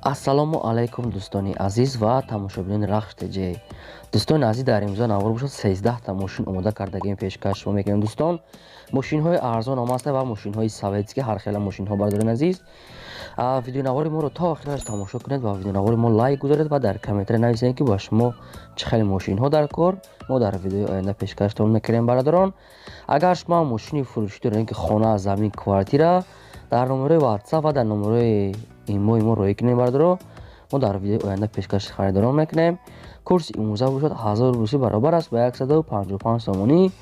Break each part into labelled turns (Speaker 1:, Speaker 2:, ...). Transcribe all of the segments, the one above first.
Speaker 1: Ассалому алайкум Дустони Азиз ва тамошобинини РАХШ ТЧ. Дустони Азиз, дар имрӯза навор бошад 13 та мошин омода кардагим пешкаш шумо мекунем дӯстон. Мошинҳои арзон омаст ва мошинҳои советски ҳар хела мошинҳо бардорен азиз. Видеонавори моро то охираш тамошо кунед ва видеонавори мо лайк гузоред ва дар комментария нависед ки ба шумо чӣ хели мошинҳо дар кор. Мо дар видеои оянда пешкаштон мекунем бародарон. Агар шумо мошини фурӯшӣ доред ки хона, замин, квартира, дар номерои WhatsApp ва дар номерои имо роӣ кунем бародаро. Мо дар видеои оянда пешкаши харидорон мекунем. Курси имрӯза бошад 1000 рупӣ баробар аст ба 155 сомонӣ.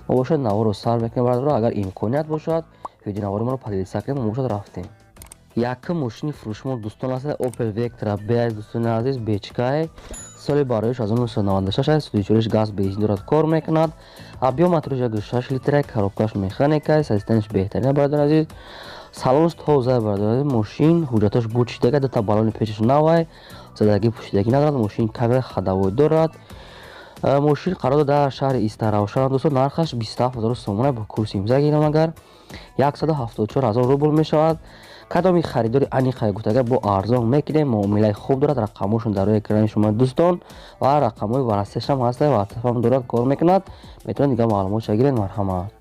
Speaker 1: мо бошад наворро сар мекунем бародаро. Агар имконият бошад видеонавори моро падида кунем, мо бошад рафтем. Якум мошини фурӯшмо дӯстон аст Opel Vectra B дӯстони азиз, бечкай. соли бароиш 1996 аст. 104 газ бензин дорад, кор мекунад. Объем моториш 6 литр, коробкаш механика, системаш беҳтарин бародарон азиз. Салонш тоза бародарон, мошин ҳуҷҷаташ бучидага, дута балони пешаш навай, задагӣ пӯшидагӣ надорад, мошин камера ходовой дорад. мошин қарор дар шаҳри Истаравшан дӯстон, нархаш 27000 сомон бо курси имза гирам, агар 174000 рубл мешавад. кадоми харидори аниқай гуфтага бо арзон мекунем, муомилаи хуб дорад. рақамошон дар рӯи экрани шумо дӯстон ва рақамҳои варастиашам ҳаст, WhatsApp дорад, кор мекунад. метавонед дига маълумотша гиред. марҳамат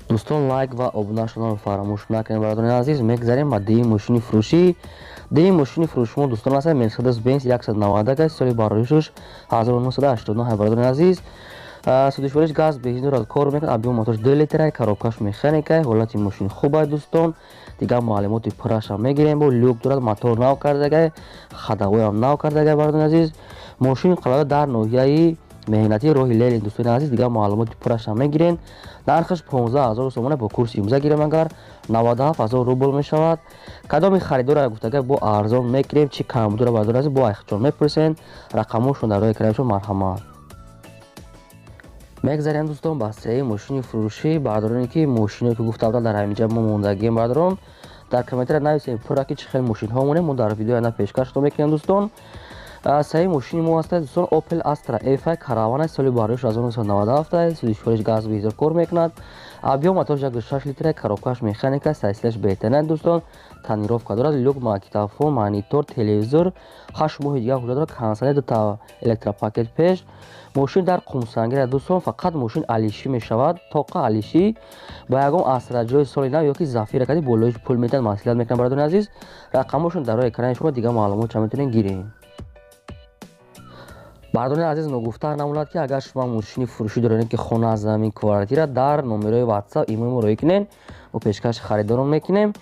Speaker 1: дӯстон, лайк ва обуна шуданро фаромӯш накунед бародарони азиз. мегзарем ба дими мошини фурӯшӣ. дими мошини фурӯшимо дӯстон аст Mercedes Benz 190 соли бароишаш 1989 бародарони азиз. судишвориш газ бензин дорад, кор мекунад. объем моториш 2 литр, коробкаш механика, ҳолати мошин хуб аст дӯстон. дига маълумоти пурраша мегирем. бо люк дорад, мотор нав кардагай, ходовоям нав кардагай бародарони азиз. мошин қалада дар ноҳияи меҳнати роҳи Лелин дӯстони азиз. дига маълумоти пурраша мегирем. нархаш 15000 сомон бо курси имза гирем, агар 97000 рубл мешавад. кадоми харидора гуфтага бо арзон мекунем, чи кам дора бародарони азиз, бо айхчон мепурсен. рақамошон дар роҳи экранашон. марҳамат мегзарем дӯстон ба сеи мошини фурӯшӣ. бародароне ки мошиное ки гуфта будам дар ҳаминҷа мо мондагием бародарон, дар комментария нависем пурра ки чӣ хел мошинҳо монем. мо дар видеои ана пешкашто мекунем дӯстон. сеи мошини мо аст дӯстон Opel Astra F караван, соли бароиш 1997, 104 газ бензин кор мекунад. объем моториш 6 литр, коробкаш механика, сайслаш беҳтарин дӯстон. тонировка дорад, люк, магнитофон, монитор, телевизор, 8 моҳи дига ҳуҷҷат дорад, консоли, дута электропакет пеш. мошин дар қумсангира дӯстон, фақат мошин алишӣ мешавад, тоқа алишӣ ба ягон Astra ҷои соли нав ёки Zafira кади болоиш пул метад маслиҳат мекунам бародарони азиз. рақамошон дар роҳи экрани шумо, дига маълумотша метавонед гирем. бародарони азиз, ногуфта намонад ки агар шумо мошини фурӯшӣ доред ки хона, замин, квартира, дар номерои WhatsApp имо роӣ кунед, мо пешкаши харидорон мекунем.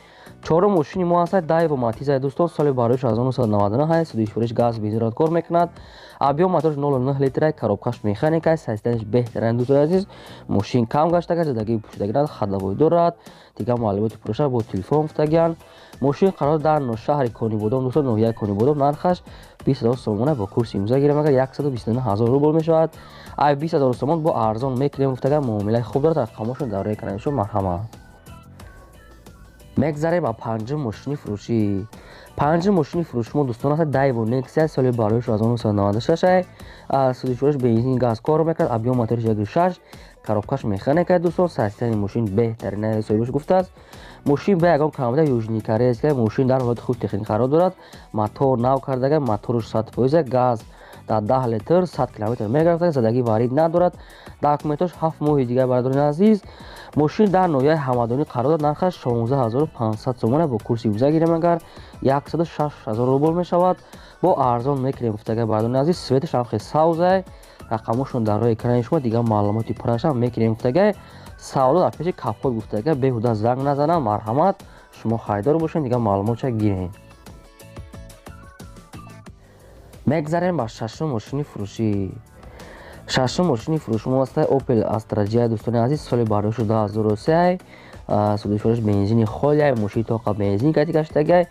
Speaker 1: чорум мошини мо аст Daewoo Matiz дӯстон, соли бароиш 1999, 104 газ бензин дорад, кор мекунад. объем моториш 0.9 литр, коробкаш механика, системаш беҳтарин дӯстон азиз. мошин кам гаштага, задагӣ пӯшидагӣ надорад, ходовой дорад. дига маълумоти пурраша бо телефон гуфтагиан. мошин қарор дар шаҳри Конибодом дӯстон, ноҳияи Конибодом, нархаш 20000 сомон бо курси имза гирем, агар 129000 рубл мешавад. ай 20000 сомон бо арзон мекунем гуфтага, муомилаи хуб дорад. рақамошон дар роҳи экрани шумо. марҳамат мегзарем ба панҷум мошини фурӯшӣ. панҷум мошини фурӯшимо дӯстон аст Daewoo Nexia, соли бароиш 1996, 104 бензин газ кор мекунад. объем моториш 1.6, коробкаш механика дӯстон, системаи мошин беҳтарин соҳибаш гуфтааст. мошин ба ягон камбуда южни корейска, мошин дар ҳолати худ техник қарор дорад. мотор нав кардага, моториш 100%, газ дар 10 литр 100 км мегардад, задагӣ варид надорад. документош 7 моҳи дига бародарони азиз. мошин дар ноҳияи ҳамадонӣ қарор дорад, нархаш 16500 сомон бо курси имза гирем, агар 106000 рубл мешавад. бо арзон мекунем гуфтага бародарони азиз. светаш ҳам хел савзай. рақамошон дар роҳи экрани шумо, дига маълумоти пурраша мекунем гуфтага. савдо дар пеши капот гуфтага, беҳуда занг назанам. марҳамат шумо харидор бошед, дига маълумотша гирем. мегзарем ба шашум мошини фурӯшӣ. шашум мошини фурӯшимо аст Opel Astra TJ дӯстони азиз, соли бароиш 2003, 104 бензини холия, мошини тоқа бензин кати гаштагай.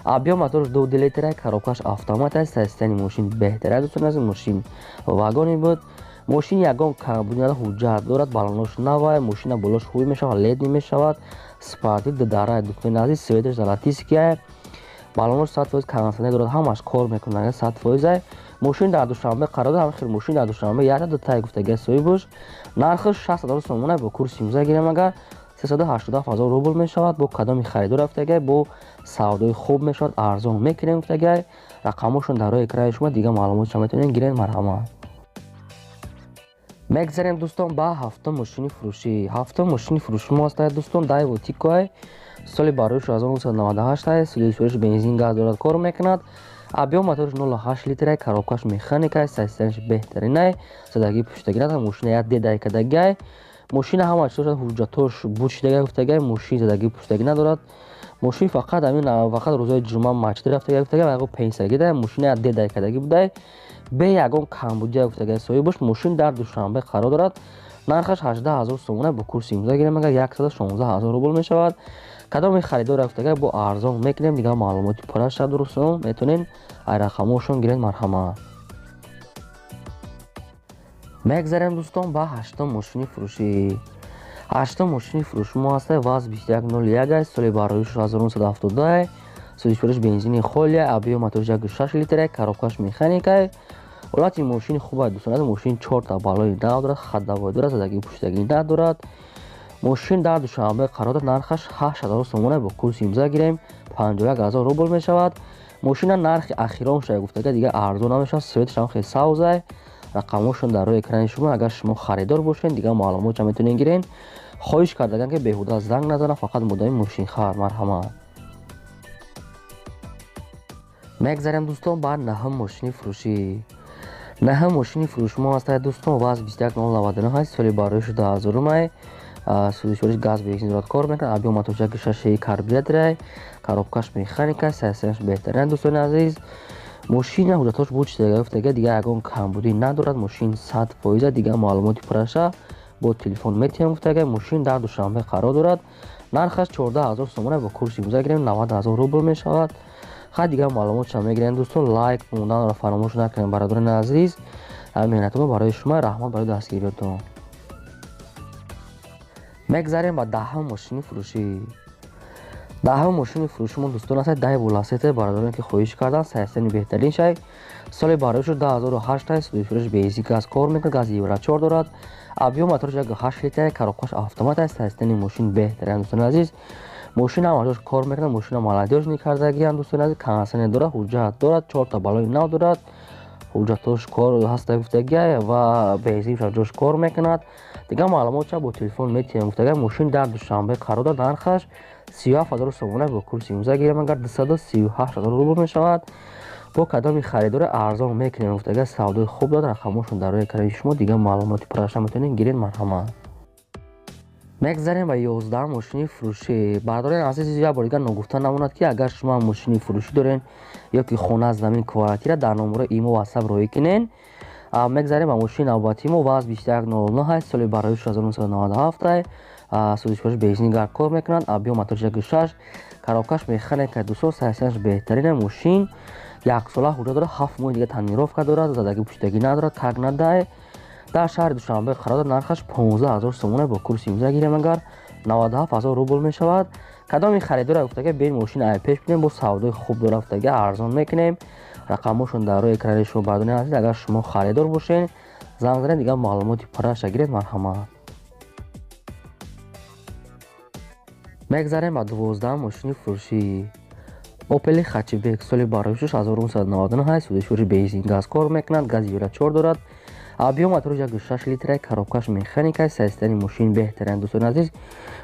Speaker 1: объем моториш 2 литр, коробкаш автомат аст, системаи мошин беҳтарин дӯстони азиз. мошин вагони буд. мошин ягон камбуди надорад, ҳуҷҷат дорад, балонош навай, мошина болош хуби мешавад, лед мешавад, спортив дара дӯстони азиз. светаш золотиския, балонош 100% консоли дорад, ҳамаш кор мекунад 100%. мошин дар Душанбе қарор дорад, ҳамхел мошин дар Душанбе яда дутай гуфтага соҳибаш. нархаш 60000 сомон бо курси имза гирем, агар 387000 рубл мешавад. Бо кадоми харидор гуфтагай бо савдои хуб мешавад, арзон мекунем гуфтагай. рақамошон дар роҳи экрани шумо, дигар маълумотшо метавонед гиред. марҳамат. мегзарем дӯстон ба ҳафтум мошини фурӯшӣ. ҳафтум мошини фурӯшӣ мо ҳастад дӯстон, Daewoo Tico, соли бароиш 1998, сӯзишвориш бензин газ дорад, кор мекунад. объем моториш 0.8 литр, коробкаш механика, состояниш беҳтарин, задагӣ пуштагӣ надорад. мошина 1 д дайкадагай. мошина ҳама чизош ҳуҷҷатош буд шидагай гуфтагай. мошин задагӣ пуштагӣ надорад. мошин фақат рӯзҳои ҷумъа масҷид рафтагай гуфтагай ва пенсияга дай. мошина 1 д дайкадагӣ будай. бе ягон камбудия гуфтагай соҳиб бош. мошин дар Душанбе қарор дорад. нархаш 18000 сомона бо курси имзо гирем, агар 116000 рубл мешавад. кадоми харидор гуфтагай бо арзон мекунем. дигар маълумоти пурраша дурустон метонен ай рақамошон гиред. марҳамат. мегзарем дӯстон ба ҳаштум мошини фурӯшӣ. ҳаштум мошини фурӯшӣ мо ҳастад. ваз 2101, соли бароиш 1972, сӯзишвориш бензини холия, объем моториш 1.6 литр, коробкаш механика. ҳолати мошини хуб дӯстон. мошин 4 та балои нав дорад, хаддавой дорад, задагӣ пуштагӣ надорад. мошин дар Душанбе қарор дорад. нархаш 8000 сомона бо курси имзо гирем, 51000 рубл мешавад. мошина нархи ахирон шуда гуфтагай дигар арзон намешавад. советшам хеле савзай. рақамошон дар роҳи экрани шумо, агар шумо харидор бошед дигар маълумотшо метонед гирен. хоҳиш кардаган ки беҳуда занг назанам, фақат модами мошинхар. марҳамат. мегзарем дӯстон ба наҳум мошини фурӯшӣ. наҳум мошини фурӯшӣ мо ҳастад дӯстон. ваз 21099, соли бароиш 2000, сӯзишвориш газ бензин дорад, кор мекунад. объем моториш 1.6 карбюратор, коробкаш механика, состояниш беҳтарин. дӯстони азиз, мошина ҳуҷҷатош буд шидагай гуфтагай дигар ягон камбудӣ надорад. мошин 100%. дигар маълумоти пурраша бо телефон метавонем гуфтагай. мошин дар Душанбе қарор дорад. нархаш 14000 сомона бо курси имзо гирем, 90000 рубл мешавад. хай дигар маълумотшо мегирем дӯстон. лайк монданро фаромӯш накунед бародарони азиз. меҳнатумо барои шумо, раҳмат барои дастгириётон. мегзарем ба даҳум мошини фурӯшӣ. даҳум мошини фурӯшӣ мо дӯстон ҳастад. Daewoo Lacetti, бародароне ки хоҳиш кардан, состояни беҳтарин шай. соли бароиш 2008, сӯзишвориш бензин газ кор мекунад, гази Евро 4 дорад. объем моториш 1.8 литр, коробкаш автомат аст. состояни мошин беҳтарин дӯстони азиз. мошина ҳамаҷош кор мекунад. мошина молодёжни кардагиам дӯстони азиз. кансане дорад, ҳуҷҷат дорад, 4 та балои нав дорад. ҳуҷҷатош кор ҳаста гуфтагай ва бензиншо ҷош кор мекунад. дигар маълумотшо бо телефон метавонем гуфтагай. мошин дар Душанбе қарор дорад. нархаш 37000 сомона бо курси имзо гирем, агар 238000 рубл мешавад. бо кадоми харидор арзон мекунем гуфтагай. савдои хуб дорад. рақамошон дар роҳи экрани шумо, дигар маълумоти пурраша метавонед гиред. марҳамат. мегзарем ба 11 мошини фурӯшӣ. бародарони азиз, як бор дигар ногуфта намонад ки агар шумо мошини фурӯшӣ дорен ё ки хона, замин, квартира, дар номеро имо ватсап роҳӣ кунен. мегзарем ба мошини навбатии мо. ваз 2109, соли бароиш 1997, сӯзишвориш бензини газ кор мекунад. объем моториш 1.6, коробкаш механика, дӯстон состояниш беҳтарин. мошин 1 сола ҳуҷҷат дорад, 7 моҳи дигар танировка дорад, задагӣ пуштагӣ надорад, как надай. дар шаҳри Душанбе қарор дорад. нархаш 15000 сомона бо курси имзо гирем, агар 97000 рубл мешавад. кадоми харидор гуфтагай бен мошин ай пеш бинем, бо савдои хуб дорад гуфтагай арзон мекунем. рақамошон дар роҳи экрани шумо, бародарони азиз. агар шумо харидор бошен занг занед, дигар маълумоти пурраша гиред. марҳамат. мегзарем ба 12 мошини фурӯшӣ. Opel хачбек, соли бароиш 1999, сӯзишвориш бензин газ кор мекунад, гази Евро 4 дорад. объем моториш 1.6 литр, коробкаш механика, состояни мошин беҳтарин дӯстони азиз.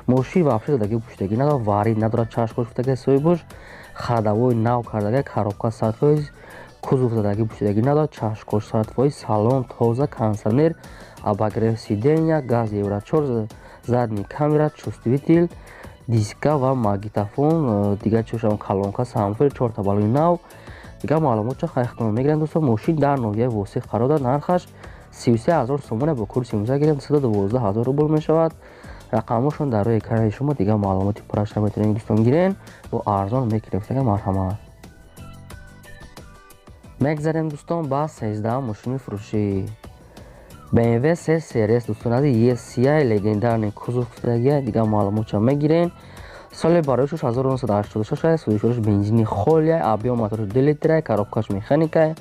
Speaker 1: мошин вообще задагӣ пуштагӣ надорад, варид надорад, чашмош гуфтагай соҳиб бош. хадавои нав кардагай, коробка 100%, кузов задагӣ пуштагӣ надорад, чашмош 100%, салон тоза, кондитсионер, обогрев сидения, гази Евро 4, задни камера, чувствитель, диска ва магнитофон, дигар чӯшам колонка, самфер, 4 та балои нав. дигар маълумотшо хайхтон мегирем дӯстон. мошин дар ноҳияи Восеъ қарор дорад. нархаш 33000 сомона бо курси имзо гирем, 212000 рубл мешавад. рақамошон дар роҳи экрани шумо, дигар маълумоти пурраша метавонед дӯстон гирен, бо арзон мекунем гуфтагай. марҳамат. мегзарем дӯстон ба 13 мошини фурӯшӣ. BMW 3 Series дӯстон азиз, ESCI легендарный кузов гуфтагай, дигар маълумотшо мегирен. соли бароиш 1986, сӯзишвориш бензини холия, объем моториш 2 литр, коробкаш механика.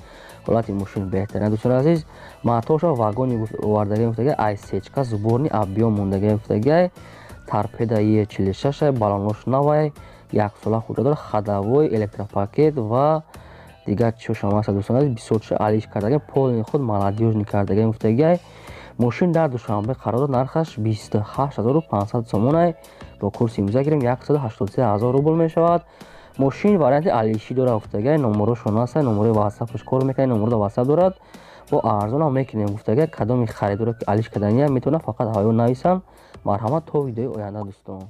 Speaker 1: ҳолати мошин беҳтарин дӯстони азиз. матошо вагони овардагай гуфтагай, айсечка, зуборни объем мондагай гуфтагай. торпедаи 46, балонош навай, як сола худа дорад, ходовой, электропакет ва дигар чошам аст дӯстон азиз, бисёр чиз алиш кардагаем, полни худ молодёжни кардагаем гуфтагиай. Мошин дар Душанбе қарор дорад, нархаш 28500 сомон, бо курси имрӯза гирем 183000 рубл мешавад. Мошин варианти алиши дорад гуфтагиай, номерошон аст, номери ватсапш кор мекунад, номери ватсап дорад, бо арзонам мекунем гуфтагиай. Кадоми харидоро ки алиш кардания метавонад фақат ҳаё нависан. Марҳамат, то видеои оянда дӯстон.